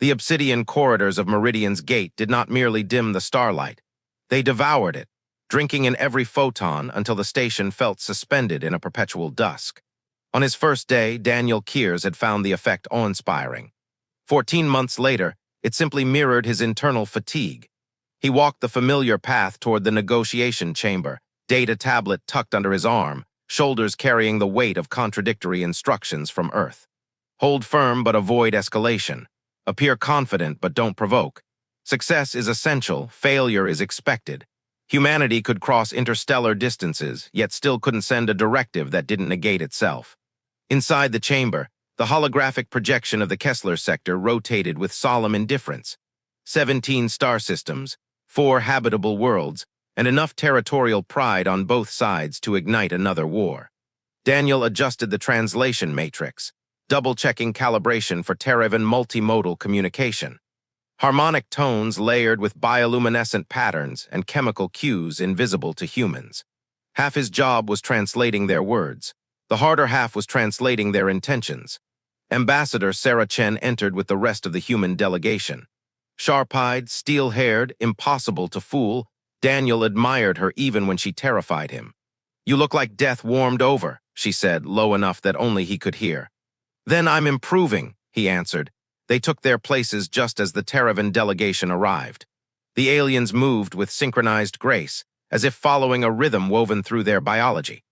The obsidian corridors of Meridian's gate did not merely dim the starlight. They devoured it, drinking in every photon until the station felt suspended in a perpetual dusk. On his first day, Daniel Kierz had found the effect awe-inspiring. 14 months later, it simply mirrored his internal fatigue. He walked the familiar path toward the negotiation chamber, data tablet tucked under his arm, shoulders carrying the weight of contradictory instructions from Earth. Hold firm but avoid escalation. Appear confident but don't provoke. Success is essential, failure is expected. Humanity could cross interstellar distances, yet still couldn't send a directive that didn't negate itself. Inside the chamber, the holographic projection of the Kessler sector rotated with solemn indifference. 17 star systems, 4 habitable worlds, and enough territorial pride on both sides to ignite another war. Daniel adjusted the translation matrix, double-checking calibration for Terraven multimodal communication. Harmonic tones layered with bioluminescent patterns and chemical cues invisible to humans. Half his job was translating their words. The harder half was translating their intentions. Ambassador Sarah Chen entered with the rest of the human delegation. Sharp-eyed, steel-haired, impossible to fool, Daniel admired her even when she terrified him. "You look like death warmed over," she said, low enough that only he could hear. "Then I'm improving," he answered. They took their places just as the Terraven delegation arrived. The aliens moved with synchronized grace, as if following a rhythm woven through their biology.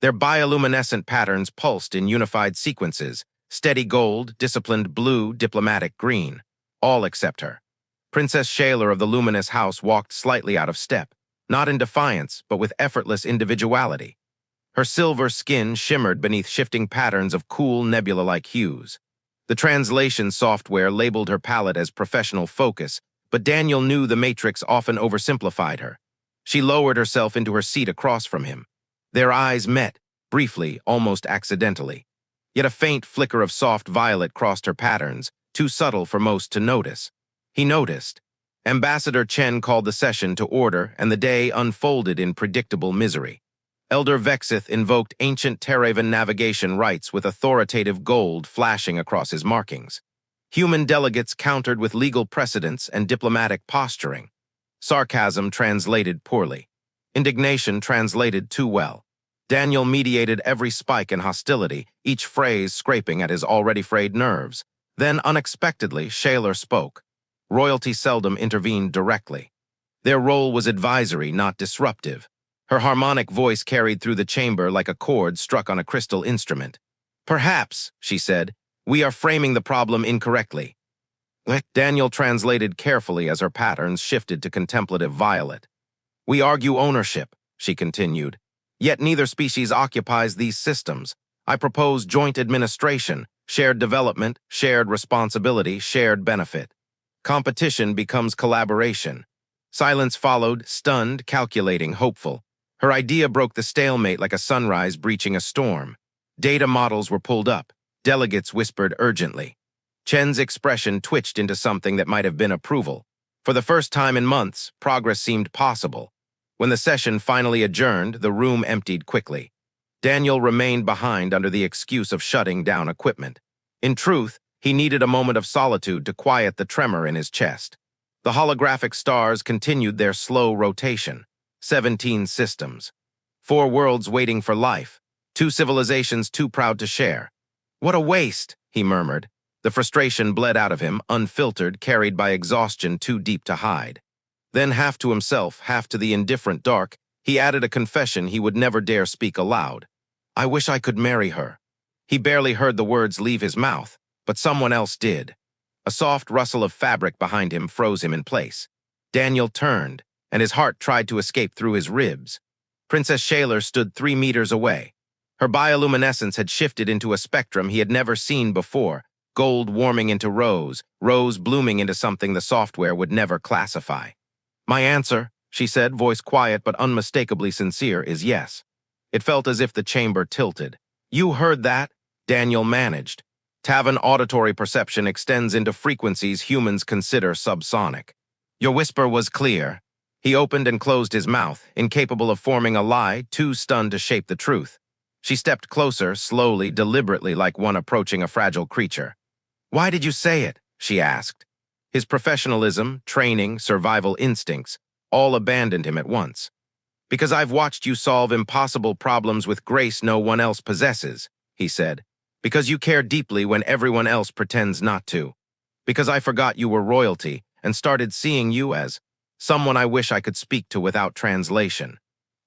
Their bioluminescent patterns pulsed in unified sequences, steady gold, disciplined blue, diplomatic green, all except her. Princess Sheiler of the luminous house walked slightly out of step, not in defiance, but with effortless individuality. Her silver skin shimmered beneath shifting patterns of cool nebula-like hues. The translation software labeled her palette as professional focus, but Daniel knew the matrix often oversimplified her. She lowered herself into her seat across from him. Their eyes met, briefly, almost accidentally. Yet a faint flicker of soft violet crossed her patterns, too subtle for most to notice. He noticed. Ambassador Chen called the session to order, and the day unfolded in predictable misery. Elder Vexith invoked ancient Terraven navigation rights with authoritative gold flashing across his markings. Human delegates countered with legal precedents and diplomatic posturing. Sarcasm translated poorly. Indignation translated too well. Daniel mediated every spike in hostility, each phrase scraping at his already frayed nerves. Then, unexpectedly, Sheiler spoke. Royalty seldom intervened directly. Their role was advisory, not disruptive. Her harmonic voice carried through the chamber like a chord struck on a crystal instrument. "Perhaps," she said, "we are framing the problem incorrectly." Daniel translated carefully as her patterns shifted to contemplative violet. "We argue ownership," she continued. "Yet neither species occupies these systems. I propose joint administration, shared development, shared responsibility, shared benefit. Competition becomes collaboration." Silence followed, stunned, calculating, hopeful. Her idea broke the stalemate like a sunrise breaching a storm. Data models were pulled up. Delegates whispered urgently. Chen's expression twitched into something that might have been approval. For the first time in months, progress seemed possible. When the session finally adjourned, the room emptied quickly. Daniel remained behind under the excuse of shutting down equipment. In truth, he needed a moment of solitude to quiet the tremor in his chest. The holographic stars continued their slow rotation. 17 systems. 4 worlds waiting for life. 2 civilizations too proud to share. "What a waste," he murmured. The frustration bled out of him, unfiltered, carried by exhaustion too deep to hide. Then, half to himself, half to the indifferent dark, he added a confession he would never dare speak aloud. "I wish I could marry her." He barely heard the words leave his mouth, but someone else did. A soft rustle of fabric behind him froze him in place. Daniel turned, and his heart tried to escape through his ribs. Princess Sheiler stood 3 meters away. Her bioluminescence had shifted into a spectrum he had never seen before, gold warming into rose, rose blooming into something the software would never classify. "My answer," she said, voice quiet but unmistakably sincere, "is yes." It felt as if the chamber tilted. "You heard that?" Daniel managed. Tavan auditory perception extends into frequencies humans consider subsonic. "Your whisper was clear." He opened and closed his mouth, incapable of forming a lie, too stunned to shape the truth. She stepped closer, slowly, deliberately, like one approaching a fragile creature. "Why did you say it?" she asked. His professionalism, training, survival instincts all abandoned him at once. "Because I've watched you solve impossible problems with grace no one else possesses," he said. "Because you care deeply when everyone else pretends not to. Because I forgot you were royalty and started seeing you as someone I wish I could speak to without translation."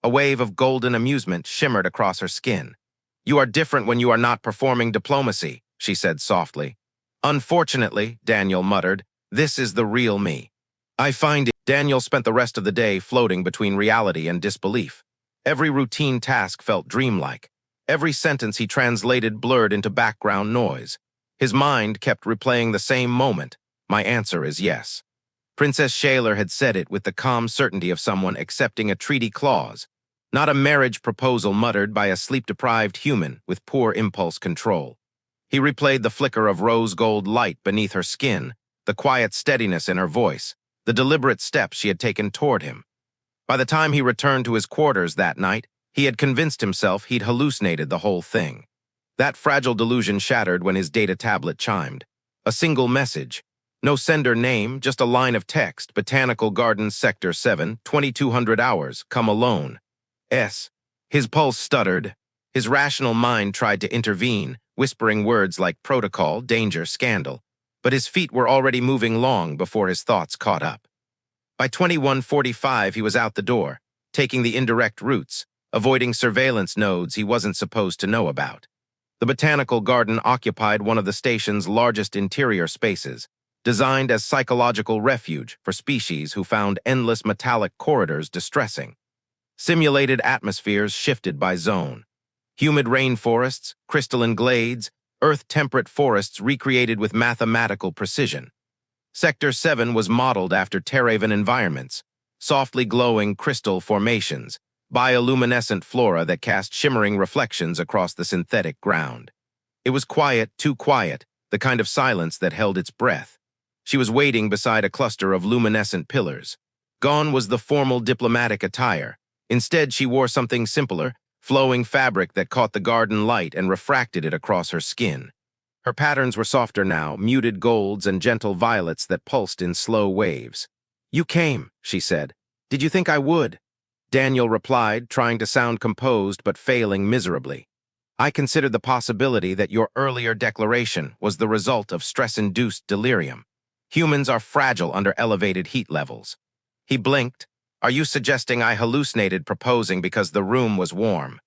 A wave of golden amusement shimmered across her skin. "You are different when you are not performing diplomacy," she said softly. "Unfortunately," Daniel muttered, "this is the real me. I find it." Daniel spent the rest of the day floating between reality and disbelief. Every routine task felt dreamlike. Every sentence he translated blurred into background noise. His mind kept replaying the same moment. "My answer is yes." Princess Sheiler had said it with the calm certainty of someone accepting a treaty clause, not a marriage proposal muttered by a sleep-deprived human with poor impulse control. He replayed the flicker of rose-gold light beneath her skin, the quiet steadiness in her voice, the deliberate steps she had taken toward him. By the time he returned to his quarters that night, he had convinced himself he'd hallucinated the whole thing. That fragile delusion shattered when his data tablet chimed. A single message. No sender name, just a line of text: "Botanical Gardens, Sector 7, 2200 hours, come alone. S." His pulse stuttered. His rational mind tried to intervene, whispering words like protocol, danger, scandal. But his feet were already moving long before his thoughts caught up. By 21:45, he was out the door, taking the indirect routes, avoiding surveillance nodes he wasn't supposed to know about. The Botanical Garden occupied one of the station's largest interior spaces, designed as psychological refuge for species who found endless metallic corridors distressing. Simulated atmospheres shifted by zone. Humid rainforests, crystalline glades, Earth-temperate forests recreated with mathematical precision. Sector 7 was modeled after Terraven environments, softly glowing crystal formations, bioluminescent flora that cast shimmering reflections across the synthetic ground. It was quiet, too quiet, the kind of silence that held its breath. She was waiting beside a cluster of luminescent pillars. Gone was the formal diplomatic attire. Instead, she wore something simpler, flowing fabric that caught the garden light and refracted it across her skin. Her patterns were softer now, muted golds and gentle violets that pulsed in slow waves. "You came," she said. "Did you think I would?" Daniel replied, trying to sound composed but failing miserably. "I considered the possibility that your earlier declaration was the result of stress-induced delirium. Humans are fragile under elevated heat levels." He blinked. "Are you suggesting I hallucinated proposing because the room was warm?"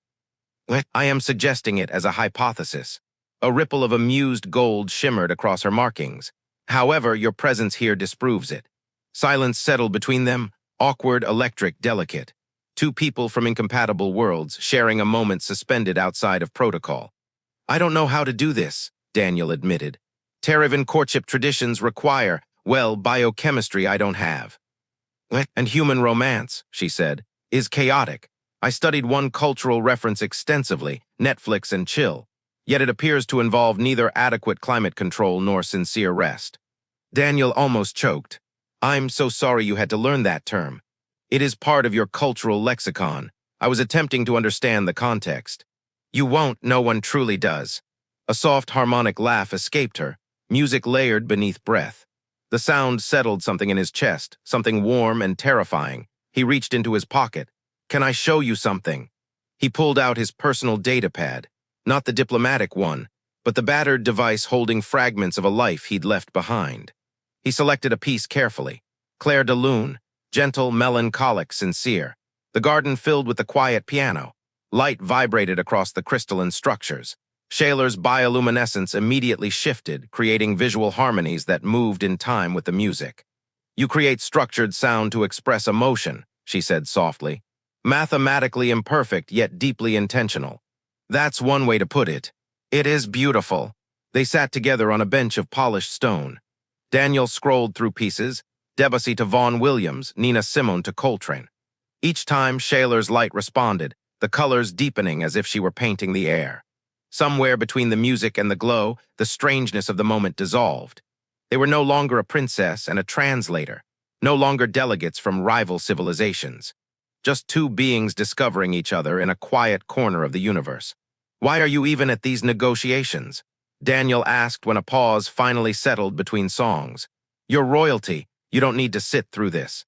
"I am suggesting it as a hypothesis." A ripple of amused gold shimmered across her markings. "However, your presence here disproves it." Silence settled between them, awkward, electric, delicate. Two people from incompatible worlds, sharing a moment suspended outside of protocol. "I don't know how to do this," Daniel admitted. "Terraven courtship traditions require, well, biochemistry I don't have." "And human romance," she said, "is chaotic. I studied one cultural reference extensively, Netflix and chill. Yet it appears to involve neither adequate climate control nor sincere rest." Daniel almost choked. "I'm so sorry you had to learn that term. It is part of your cultural lexicon. I was attempting to understand the context." "You won't, no one truly does." A soft harmonic laugh escaped her, music layered beneath breath. The sound settled something in his chest, something warm and terrifying. He reached into his pocket. "Can I show you something?" He pulled out his personal data pad, not the diplomatic one, but the battered device holding fragments of a life he'd left behind. He selected a piece carefully. Claire de Lune, gentle, melancholic, sincere. The garden filled with the quiet piano. Light vibrated across the crystalline structures. Sheiler's bioluminescence immediately shifted, creating visual harmonies that moved in time with the music. "You create structured sound to express emotion," she said softly. "Mathematically imperfect, yet deeply intentional." "That's one way to put it." "It is beautiful." They sat together on a bench of polished stone. Daniel scrolled through pieces, Debussy to Vaughan Williams, Nina Simone to Coltrane. Each time Sheiler's light responded, the colors deepening as if she were painting the air. Somewhere between the music and the glow, the strangeness of the moment dissolved. They were no longer a princess and a translator, no longer delegates from rival civilizations. Just two beings discovering each other in a quiet corner of the universe. "Why are you even at these negotiations?" Daniel asked when a pause finally settled between songs. You're royalty. You don't need to sit through this.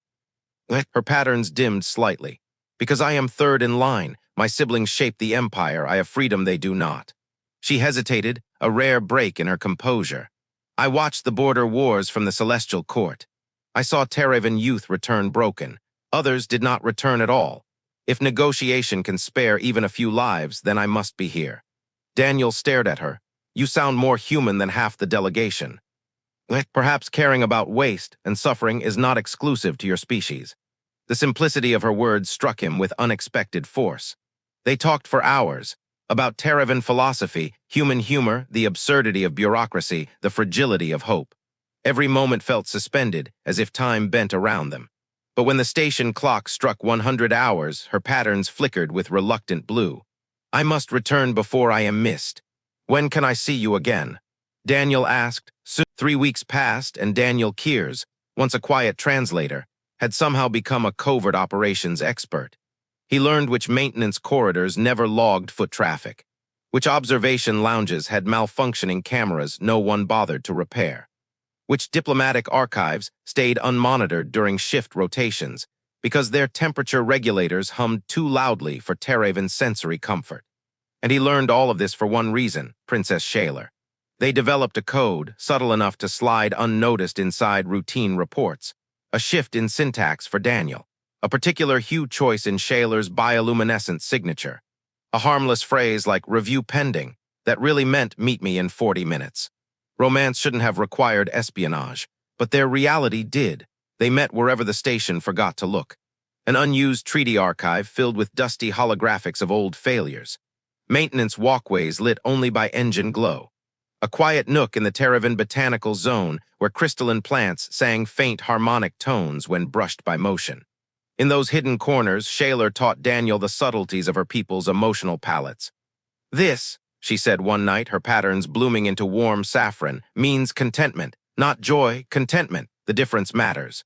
Her patterns dimmed slightly. Because I am third in line, my siblings shaped the empire, I have freedom they do not. She hesitated, a rare break in her composure. I watched the border wars from the celestial court. I saw Terraven youth return broken. Others did not return at all. If negotiation can spare even a few lives, then I must be here. Daniel stared at her. You sound more human than half the delegation. Perhaps caring about waste and suffering is not exclusive to your species. The simplicity of her words struck him with unexpected force. They talked for hours, about Terraven philosophy, human humor, the absurdity of bureaucracy, the fragility of hope. Every moment felt suspended, as if time bent around them. But when the station clock struck 100 hours, her patterns flickered with reluctant blue. I must return before I am missed. When can I see you again? Daniel asked. Soon 3 weeks passed, and Daniel Kierz, once a quiet translator, had somehow become a covert operations expert. He learned which maintenance corridors never logged foot traffic, which observation lounges had malfunctioning cameras no one bothered to repair, which diplomatic archives stayed unmonitored during shift rotations because their temperature regulators hummed too loudly for Terraven's sensory comfort. And he learned all of this for one reason, Princess Sheiler. They developed a code subtle enough to slide unnoticed inside routine reports, a shift in syntax for Daniel, a particular hue choice in Sheiler's bioluminescent signature, a harmless phrase like review pending that really meant meet me in 40 minutes. Romance shouldn't have required espionage, but their reality did. They met wherever the station forgot to look. An unused treaty archive filled with dusty holographics of old failures. Maintenance walkways lit only by engine glow. A quiet nook in the Terraven botanical zone where crystalline plants sang faint harmonic tones when brushed by motion. In those hidden corners, Sheiler taught Daniel the subtleties of her people's emotional palettes. This, she said one night, her patterns blooming into warm saffron, means contentment, not joy, contentment. The difference matters.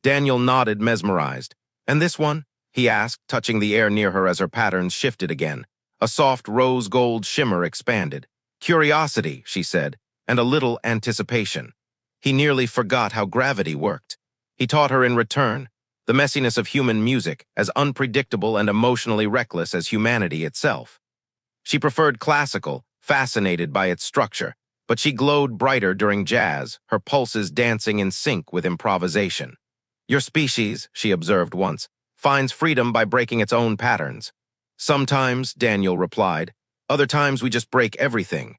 Daniel nodded, mesmerized. And this one? He asked, touching the air near her as her patterns shifted again. A soft rose gold shimmer expanded. Curiosity, she said, and a little anticipation. He nearly forgot how gravity worked. He taught her in return the messiness of human music, as unpredictable and emotionally reckless as humanity itself. She preferred classical, fascinated by its structure, but she glowed brighter during jazz, her pulses dancing in sync with improvisation. Your species, she observed once, finds freedom by breaking its own patterns. Sometimes, Daniel replied, other times we just break everything.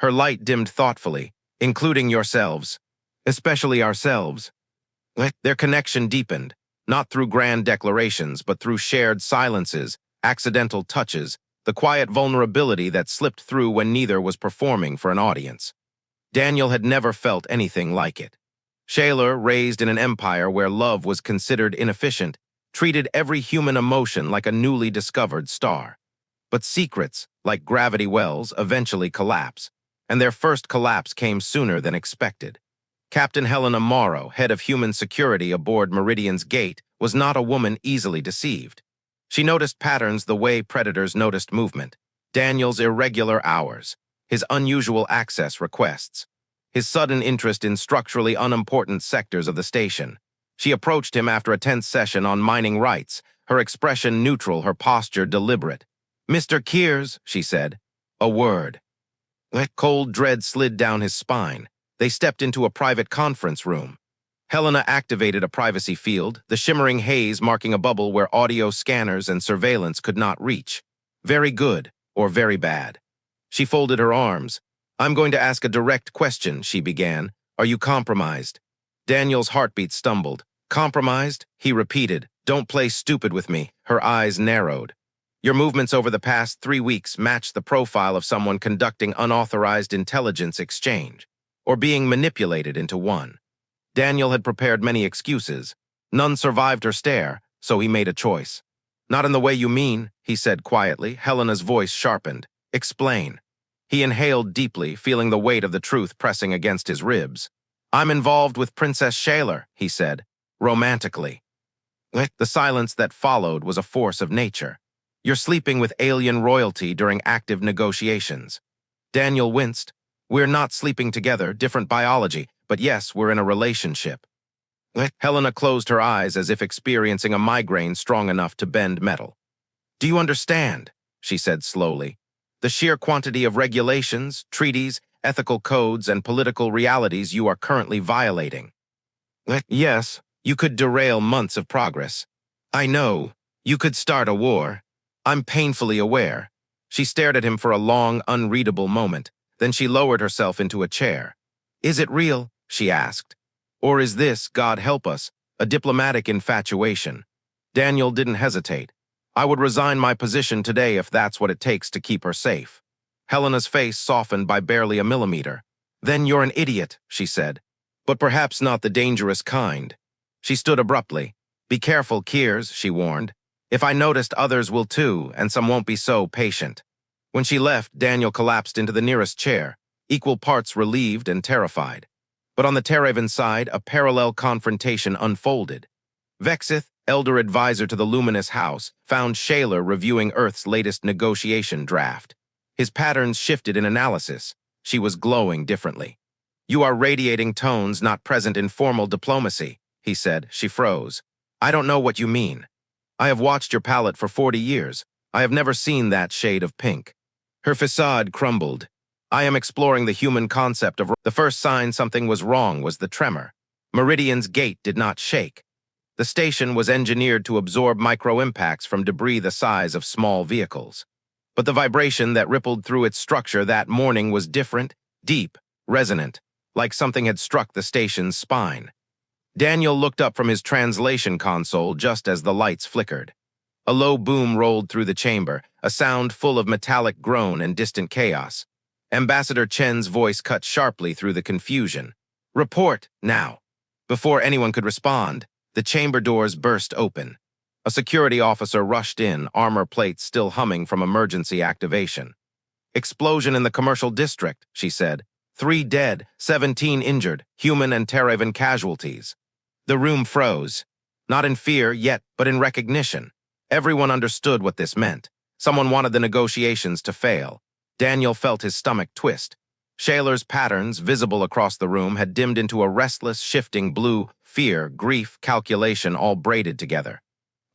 Her light dimmed thoughtfully, including yourselves, especially ourselves. Their connection deepened, not through grand declarations, but through shared silences, accidental touches, the quiet vulnerability that slipped through when neither was performing for an audience. Daniel had never felt anything like it. Sheiler, raised in an empire where love was considered inefficient, treated every human emotion like a newly discovered star. But secrets, like gravity wells, eventually collapse, and their first collapse came sooner than expected. Captain Helena Morrow, head of human security aboard Meridian's gate, was not a woman easily deceived. She noticed patterns the way predators noticed movement, Daniel's irregular hours, his unusual access requests, his sudden interest in structurally unimportant sectors of the station. She approached him after a tense session on mining rights, her expression neutral, her posture deliberate. Mr. Kierz, she said. A word. Cold dread slid down his spine. They stepped into a private conference room. Helena activated a privacy field, the shimmering haze marking a bubble where audio scanners and surveillance could not reach. Very good, or very bad. She folded her arms. I'm going to ask a direct question, she began. Are you compromised? Daniel's heartbeat stumbled. Compromised? He repeated. Don't play stupid with me. Her eyes narrowed. Your movements over the past 3 weeks match the profile of someone conducting unauthorized intelligence exchange, or being manipulated into one. Daniel had prepared many excuses. None survived her stare, so he made a choice. Not in the way you mean, he said quietly. Helena's voice sharpened. Explain. He inhaled deeply, feeling the weight of the truth pressing against his ribs. I'm involved with Princess Sheiler, he said, romantically. The silence that followed was a force of nature. You're sleeping with alien royalty during active negotiations. Daniel winced. We're not sleeping together, different biology, but yes, we're in a relationship. Helena closed her eyes as if experiencing a migraine strong enough to bend metal. Do you understand? She said slowly. The sheer quantity of regulations, treaties, ethical codes, and political realities you are currently violating. Yes, you could derail months of progress. I know. You could start a war. I'm painfully aware. She stared at him for a long, unreadable moment. Then she lowered herself into a chair. Is it real? She asked. Or is this, God help us, a diplomatic infatuation? Daniel didn't hesitate. I would resign my position today if that's what it takes to keep her safe. Helena's face softened by barely a millimeter. Then you're an idiot, she said. But perhaps not the dangerous kind. She stood abruptly. Be careful, Kierz, she warned. If I noticed, others will too, and some won't be so patient. When she left, Daniel collapsed into the nearest chair, equal parts relieved and terrified. But on the Terraven side, a parallel confrontation unfolded. Vexith, elder advisor to the luminous house, found Sheiler reviewing Earth's latest negotiation draft. His patterns shifted in analysis. She was glowing differently. You are radiating tones not present in formal diplomacy, he said. She froze. I don't know what you mean. I have watched your palette for 40 years. I have never seen that shade of pink. Her facade crumbled. I am exploring the human concept of... The first sign something was wrong was the tremor. Meridian's gate did not shake. The station was engineered to absorb micro-impacts from debris the size of small vehicles. But the vibration that rippled through its structure that morning was different, deep, resonant, like something had struck the station's spine. Daniel looked up from his translation console just as the lights flickered. A low boom rolled through the chamber, a sound full of metallic groan and distant chaos. Ambassador Chen's voice cut sharply through the confusion. Report, now. Before anyone could respond, the chamber doors burst open. A security officer rushed in, armor plates still humming from emergency activation. Explosion in the commercial district, she said. 3 dead, 17 injured, human and Terraven casualties. The room froze. Not in fear yet, but in recognition. Everyone understood what this meant. Someone wanted the negotiations to fail. Daniel felt his stomach twist. Sheiler's patterns, visible across the room, had dimmed into a restless, shifting blue, fear, grief, calculation all braided together.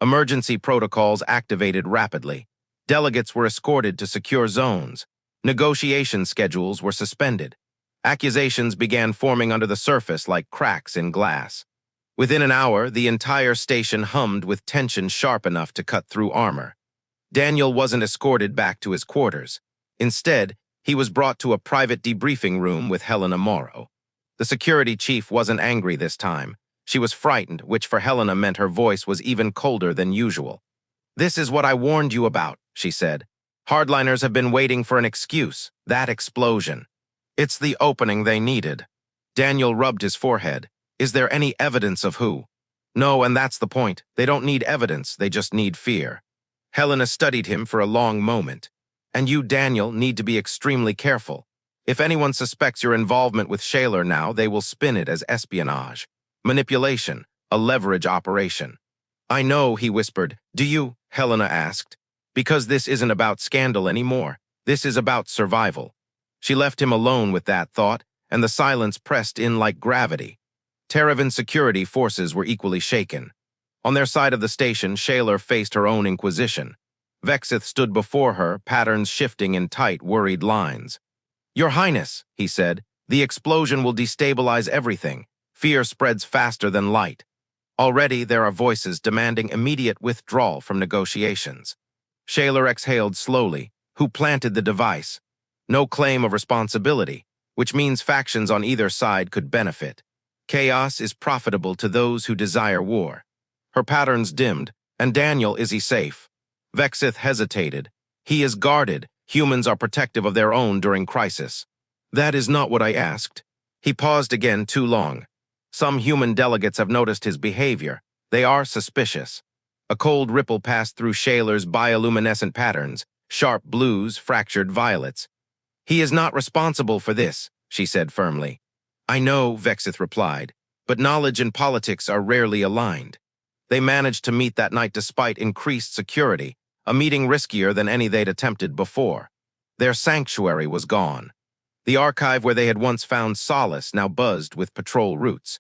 Emergency protocols activated rapidly. Delegates were escorted to secure zones. Negotiation schedules were suspended. Accusations began forming under the surface like cracks in glass. Within an hour, the entire station hummed with tension sharp enough to cut through armor. Daniel wasn't escorted back to his quarters. Instead, he was brought to a private debriefing room with Helena Morrow. The security chief wasn't angry this time. She was frightened, which for Helena meant her voice was even colder than usual. This is what I warned you about, she said. Hardliners have been waiting for an excuse, that explosion. It's the opening they needed. Daniel rubbed his forehead. Is there any evidence of who? No, and that's the point. They don't need evidence, they just need fear. Helena studied him for a long moment. And you, Daniel, need to be extremely careful. If anyone suspects your involvement with Sheiler now, they will spin it as espionage. Manipulation, a leverage operation. I know, he whispered. Do you? Helena asked. Because this isn't about scandal anymore. This is about survival. She left him alone with that thought, and the silence pressed in like gravity. Terraven security forces were equally shaken. On their side of the station, Sheiler faced her own inquisition. Vexith stood before her, patterns shifting in tight, worried lines. Your Highness, he said, the explosion will destabilize everything. Fear spreads faster than light. Already there are voices demanding immediate withdrawal from negotiations. Sheiler exhaled slowly. Who planted the device? No claim of responsibility, which means factions on either side could benefit. Chaos is profitable to those who desire war. Her patterns dimmed. And Daniel, is he safe? Vexith hesitated. He is guarded. Humans are protective of their own during crisis. That is not what I asked. He paused again too long. Some human delegates have noticed his behavior. They are suspicious. A cold ripple passed through Sheiler's bioluminescent patterns, sharp blues, fractured violets. He is not responsible for this, she said firmly. I know, Vexith replied, but knowledge and politics are rarely aligned. They managed to meet that night despite increased security, a meeting riskier than any they'd attempted before. Their sanctuary was gone. The archive where they had once found solace now buzzed with patrol routes.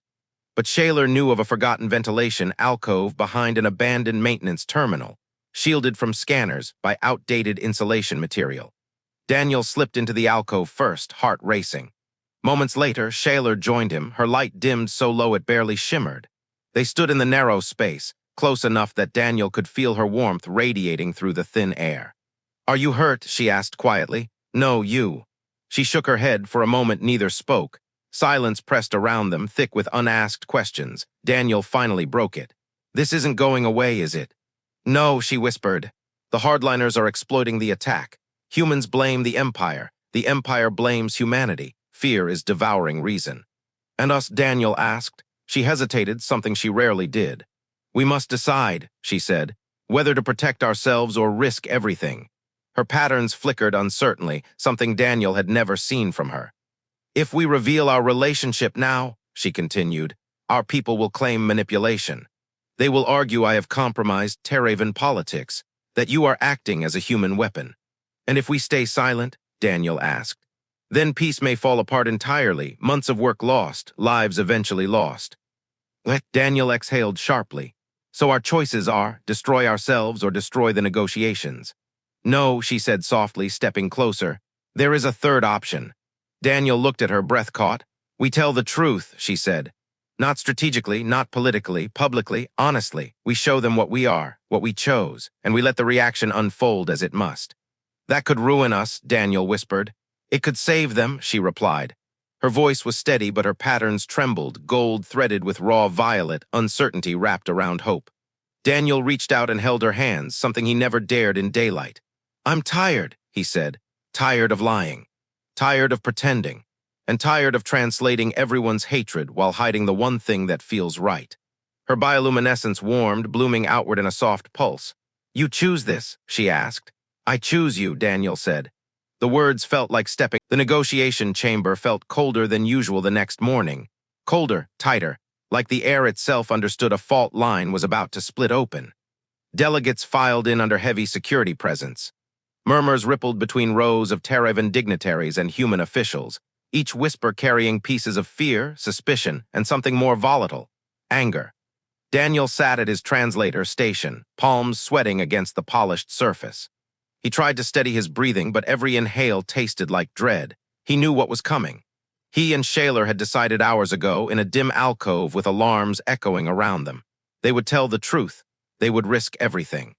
But Sheiler knew of a forgotten ventilation alcove behind an abandoned maintenance terminal, shielded from scanners by outdated insulation material. Daniel slipped into the alcove first, heart racing. Moments later, Sheiler joined him, her light dimmed so low it barely shimmered. They stood in the narrow space, close enough that Daniel could feel her warmth radiating through the thin air. "Are you hurt?" she asked quietly. "No, you." She shook her head. For a moment neither spoke. Silence pressed around them, thick with unasked questions. Daniel finally broke it. "This isn't going away, is it?" "No," she whispered. "The hardliners are exploiting the attack. Humans blame the Empire. The Empire blames humanity. Fear is devouring reason." "And us?" Daniel asked. She hesitated, something she rarely did. "We must decide," she said, "whether to protect ourselves or risk everything." Her patterns flickered uncertainly, something Daniel had never seen from her. "If we reveal our relationship now," she continued, "our people will claim manipulation. They will argue I have compromised Terraven politics, that you are acting as a human weapon. And if we stay silent," Daniel asked, "then peace may fall apart entirely, months of work lost, lives eventually lost." Daniel exhaled sharply. "So our choices are, destroy ourselves or destroy the negotiations." "No," she said softly, stepping closer. "There is a third option." Daniel looked at her, breath caught. "We tell the truth," she said. "Not strategically, not politically, publicly, honestly. We show them what we are, what we chose, and we let the reaction unfold as it must." "That could ruin us," Daniel whispered. "It could save them," she replied. Her voice was steady, but her patterns trembled, gold threaded with raw violet, uncertainty wrapped around hope. Daniel reached out and held her hands, something he never dared in daylight. "I'm tired," he said. "Tired of lying. Tired of pretending. And tired of translating everyone's hatred while hiding the one thing that feels right." Her bioluminescence warmed, blooming outward in a soft pulse. "You choose this?" she asked. "I choose you," Daniel said. The words felt like stepping. The negotiation chamber felt colder than usual the next morning. Colder, tighter, like the air itself understood a fault line was about to split open. Delegates filed in under heavy security presence. Murmurs rippled between rows of Terraven dignitaries and human officials, each whisper carrying pieces of fear, suspicion, and something more volatile, anger. Daniel sat at his translator station, palms sweating against the polished surface. He tried to steady his breathing, but every inhale tasted like dread. He knew what was coming. He and Sheiler had decided hours ago in a dim alcove with alarms echoing around them. They would tell the truth. They would risk everything.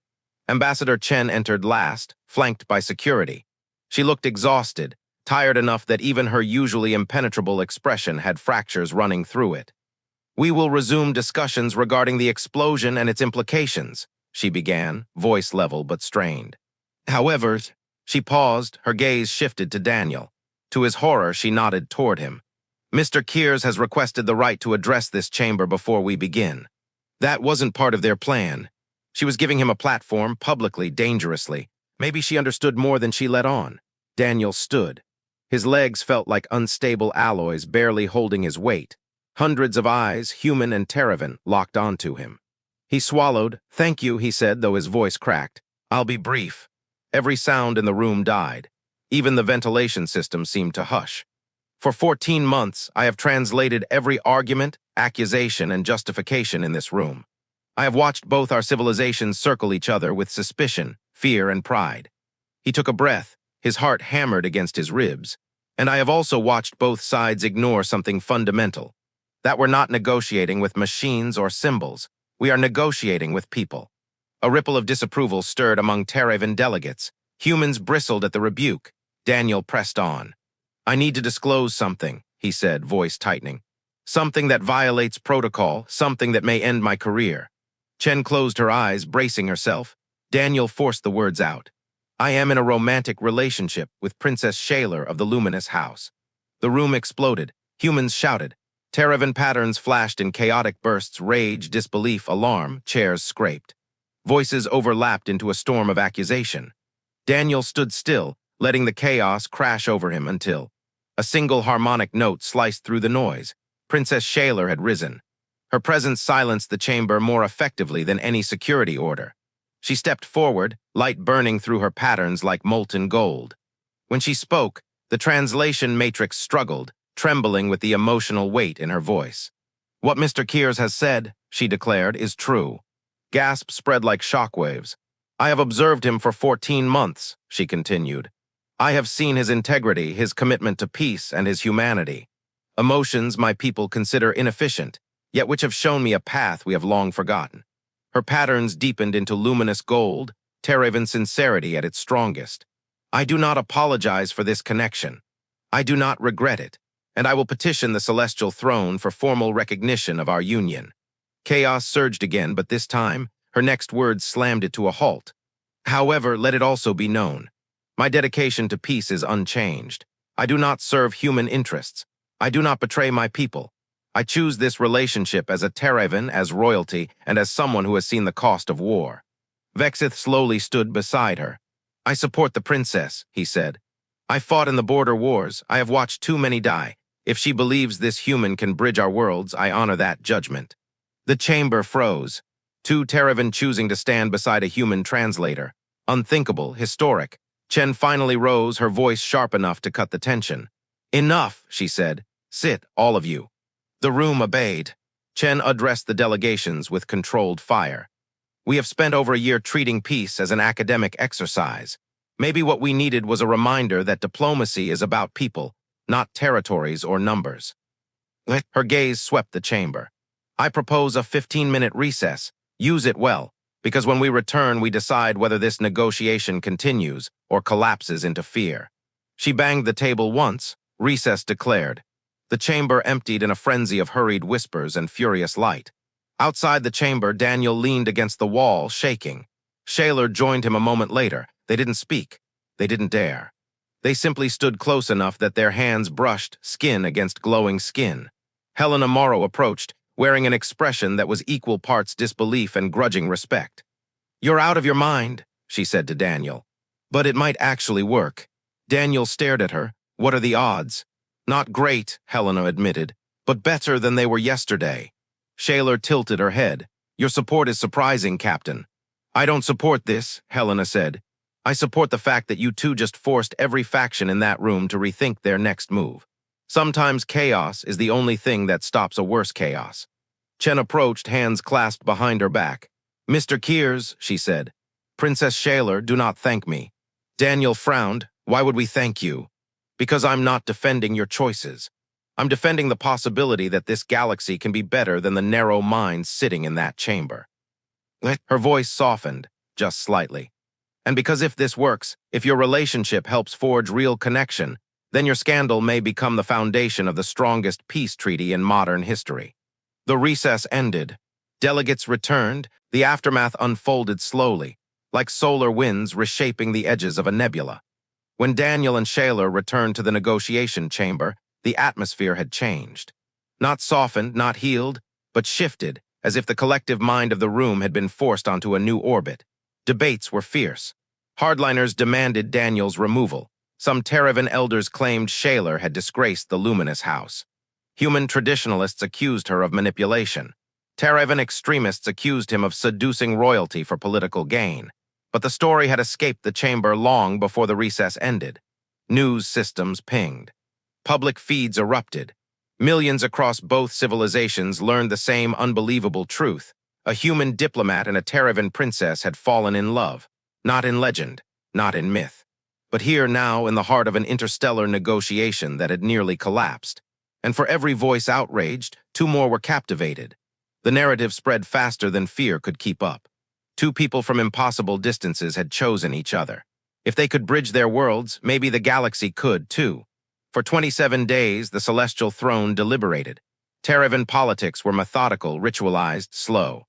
Ambassador Chen entered last, flanked by security. She looked exhausted, tired enough that even her usually impenetrable expression had fractures running through it. "We will resume discussions regarding the explosion and its implications," she began, voice level but strained. "However," she paused, her gaze shifted to Daniel. To his horror, she nodded toward him. "Mr. Kierz has requested the right to address this chamber before we begin." That wasn't part of their plan. She was giving him a platform, publicly, dangerously. Maybe she understood more than she let on. Daniel stood. His legs felt like unstable alloys, barely holding his weight. Hundreds of eyes, human and Terraven, locked onto him. He swallowed. "Thank you," he said, though his voice cracked. "I'll be brief." Every sound in the room died. Even the ventilation system seemed to hush. "For 14 months, I have translated every argument, accusation, and justification in this room. I have watched both our civilizations circle each other with suspicion, fear, and pride." He took a breath, his heart hammered against his ribs. "And I have also watched both sides ignore something fundamental. That we're not negotiating with machines or symbols. We are negotiating with people." A ripple of disapproval stirred among Terraven delegates. Humans bristled at the rebuke. Daniel pressed on. "I need to disclose something," he said, voice tightening. "Something that violates protocol, something that may end my career." Chen closed her eyes, bracing herself. Daniel forced the words out. "I am in a romantic relationship with Princess Sheiler of the Luminous House." The room exploded. Humans shouted. Terraven patterns flashed in chaotic bursts, rage, disbelief, alarm, chairs scraped. Voices overlapped into a storm of accusation. Daniel stood still, letting the chaos crash over him until a single harmonic note sliced through the noise. Princess Sheiler had risen. Her presence silenced the chamber more effectively than any security order. She stepped forward, light burning through her patterns like molten gold. When she spoke, The translation matrix struggled, trembling with the emotional weight in her voice. "What Mr. Kierz has said," she declared, "is true." Gasps spread like shockwaves. "I have observed him for 14 months," she continued. "I have seen his integrity, his commitment to peace, and his humanity. Emotions my people consider inefficient, yet which have shown me a path we have long forgotten." Her patterns deepened into luminous gold, Terraven sincerity at its strongest. "I do not apologize for this connection. I do not regret it, and I will petition the celestial throne for formal recognition of our union." Chaos surged again, but this time, her next words slammed it to a halt. "However, let it also be known. My dedication to peace is unchanged. I do not serve human interests. I do not betray my people. I choose this relationship as a Terraven, as royalty, and as someone who has seen the cost of war." Vexith slowly stood beside her. "I support the princess," he said. "I fought in the border wars. I have watched too many die. If she believes this human can bridge our worlds, I honor that judgment." The chamber froze. Two Terraven choosing to stand beside a human translator. Unthinkable, historic. Chen finally rose, her voice sharp enough to cut the tension. "Enough," she said. "Sit, all of you." The room obeyed. Chen addressed the delegations with controlled fire. "We have spent over a year treating peace as an academic exercise. Maybe what we needed was a reminder that diplomacy is about people, not territories or numbers." Her gaze swept the chamber. "I propose a 15-minute recess. Use it well, because when we return, we decide whether this negotiation continues or collapses into fear." She banged the table once. Recess declared. The chamber emptied in a frenzy of hurried whispers and furious light. Outside the chamber, Daniel leaned against the wall, shaking. Sheiler joined him a moment later. They didn't speak. They didn't dare. They simply stood close enough that their hands brushed skin against glowing skin. Helena Morrow approached, wearing an expression that was equal parts disbelief and grudging respect. "You're out of your mind," she said to Daniel. "But it might actually work." Daniel stared at her. "What are the odds?" "Not great," Helena admitted, "but better than they were yesterday." Sheiler tilted her head. "Your support is surprising, Captain." "I don't support this," Helena said. "I support the fact that you two just forced every faction in that room to rethink their next move. Sometimes chaos is the only thing that stops a worse chaos." Chen approached, hands clasped behind her back. "Mr. Kierz," she said. "Princess Sheiler, do not thank me." Daniel frowned. "Why would we thank you?" "Because I'm not defending your choices. I'm defending the possibility that this galaxy can be better than the narrow minds sitting in that chamber." Her voice softened, just slightly. "And because if this works, if your relationship helps forge real connection, then your scandal may become the foundation of the strongest peace treaty in modern history." The recess ended. Delegates returned. The aftermath unfolded slowly, like solar winds reshaping the edges of a nebula. When Daniel and Sheiler returned to the negotiation chamber, the atmosphere had changed. Not softened, not healed, but shifted, as if the collective mind of the room had been forced onto a new orbit. Debates were fierce. Hardliners demanded Daniel's removal. Some Terraven elders claimed Sheiler had disgraced the luminous house. Human traditionalists accused her of manipulation. Terraven extremists accused him of seducing royalty for political gain. But the story had escaped the chamber long before the recess ended. News systems pinged. Public feeds erupted. Millions across both civilizations learned the same unbelievable truth. A human diplomat and a Terraven princess had fallen in love. Not in legend, not in myth, but here now in the heart of an interstellar negotiation that had nearly collapsed. And for every voice outraged, two more were captivated. The narrative spread faster than fear could keep up. Two people from impossible distances had chosen each other. If they could bridge their worlds, maybe the galaxy could, too. For 27 days, the celestial throne deliberated. Terraven politics were methodical, ritualized, slow.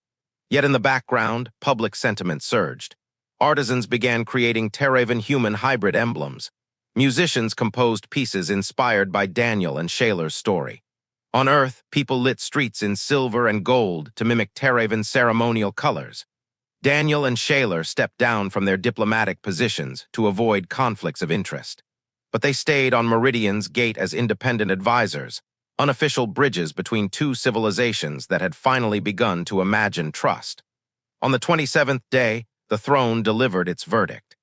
Yet in the background, public sentiment surged. Artisans began creating Terraven human hybrid emblems. Musicians composed pieces inspired by Daniel and Sheiler's story. On Earth, people lit streets in silver and gold to mimic Terraven ceremonial colors. Daniel and Sheiler stepped down from their diplomatic positions to avoid conflicts of interest. But they stayed on Meridian's gate as independent advisors, unofficial bridges between two civilizations that had finally begun to imagine trust. On the 27th day, the throne delivered its verdict.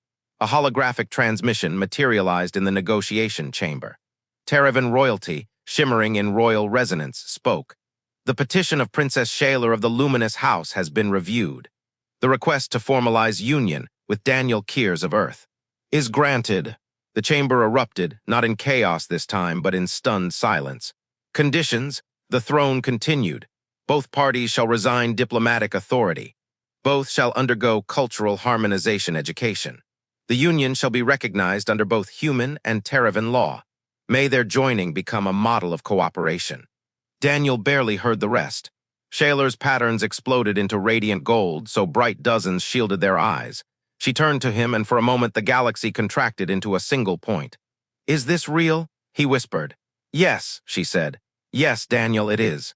A holographic transmission materialized in the negotiation chamber. Terraven royalty, shimmering in royal resonance, spoke. The petition of Princess Sheiler of the luminous house has been reviewed. The request to formalize union with Daniel Kierz of Earth is granted. The chamber erupted, not in chaos this time, but in stunned silence. Conditions: the throne continued. Both parties shall resign diplomatic authority. Both shall undergo cultural harmonization education. The union shall be recognized under both human and Terraven law. May their joining become a model of cooperation. Daniel barely heard the rest. Sheiler's patterns exploded into radiant gold, so bright dozens shielded their eyes. She turned to him, and for a moment the galaxy contracted into a single point. "Is this real?" he whispered. "Yes," she said. "Yes, Daniel, it is."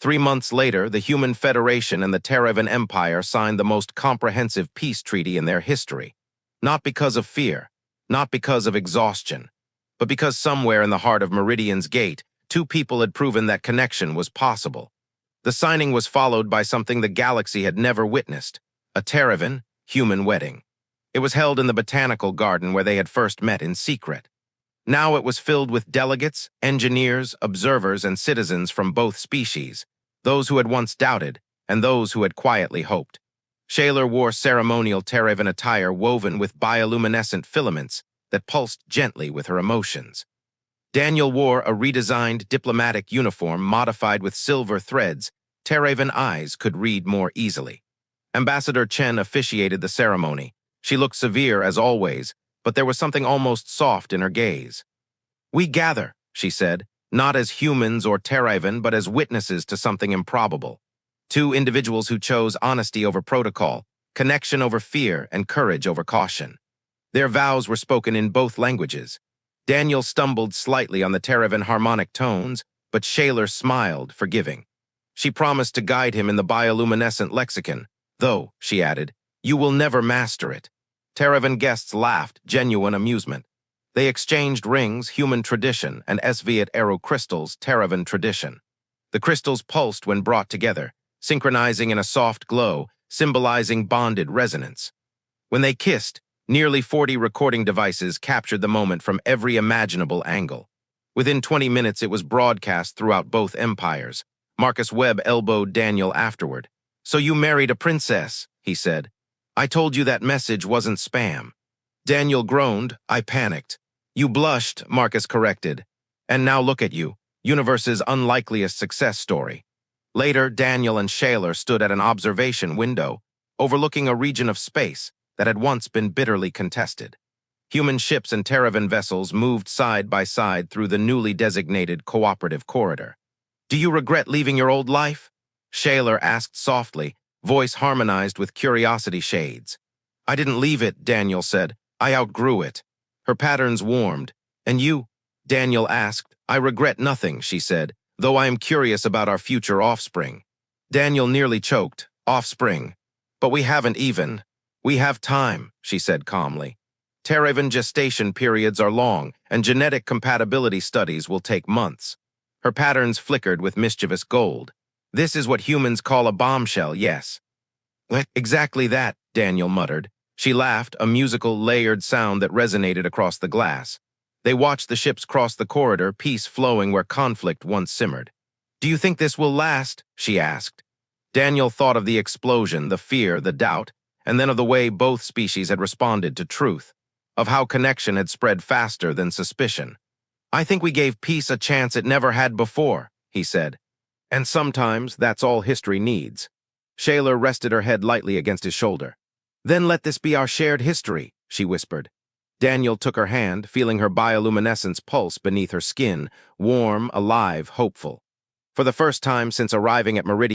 3 months later, the Human Federation and the Terraven Empire signed the most comprehensive peace treaty in their history. Not because of fear, not because of exhaustion, but because somewhere in the heart of Meridian's gate, two people had proven that connection was possible. The signing was followed by something the galaxy had never witnessed: a Terraven human wedding. It was held in the botanical garden where they had first met in secret. Now it was filled with delegates, engineers, observers, and citizens from both species, those who had once doubted and those who had quietly hoped. Sheiler wore ceremonial Terraven attire woven with bioluminescent filaments that pulsed gently with her emotions. Daniel wore a redesigned diplomatic uniform modified with silver threads Terraven eyes could read more easily. Ambassador Chen officiated the ceremony. She looked severe as always, but there was something almost soft in her gaze. "We gather," she said, "not as humans or Terraven, but as witnesses to something improbable. Two individuals who chose honesty over protocol, connection over fear, and courage over caution. Their vows were spoken in both languages." Daniel stumbled slightly on the Terraven harmonic tones, but Sheiler smiled, forgiving. She promised to guide him in the bioluminescent lexicon, though, she added, "you will never master it." Terraven guests laughed, genuine amusement. They exchanged rings, human tradition, and Sviat Aero crystals, Terraven tradition. The crystals pulsed when brought together, synchronizing in a soft glow, symbolizing bonded resonance. When they kissed, nearly 40 recording devices captured the moment from every imaginable angle. Within 20 minutes, it was broadcast throughout both empires. Marcus Webb elbowed Daniel afterward. "So you married a princess," he said. "I told you that message wasn't spam." Daniel groaned. "I panicked." "You blushed," Marcus corrected. "And now look at you, universe's unlikeliest success story." Later, Daniel and Sheiler stood at an observation window, overlooking a region of space that had once been bitterly contested. Human ships and Terraven vessels moved side by side through the newly designated cooperative corridor. "Do you regret leaving your old life?" Sheiler asked softly, voice harmonized with curiosity shades. "I didn't leave it," Daniel said. "I outgrew it." Her patterns warmed. "And you?" Daniel asked. "I regret nothing," she said, "though I am curious about our future offspring." Daniel nearly choked. "Offspring. But we haven't even." "We have time," she said calmly. "Terraven gestation periods are long, and genetic compatibility studies will take months." Her patterns flickered with mischievous gold. "This is what humans call a bombshell, yes." "Exactly that," Daniel muttered. She laughed, a musical, layered sound that resonated across the glass. They watched the ships cross the corridor, peace flowing where conflict once simmered. "Do you think this will last?" she asked. Daniel thought of the explosion, the fear, the doubt, and then of the way both species had responded to truth, of how connection had spread faster than suspicion. "I think we gave peace a chance it never had before," he said. "And sometimes that's all history needs." Sheiler rested her head lightly against his shoulder. "Then let this be our shared history," she whispered. Daniel took her hand, feeling her bioluminescence pulse beneath her skin, warm, alive, hopeful. For the first time since arriving at Meridian,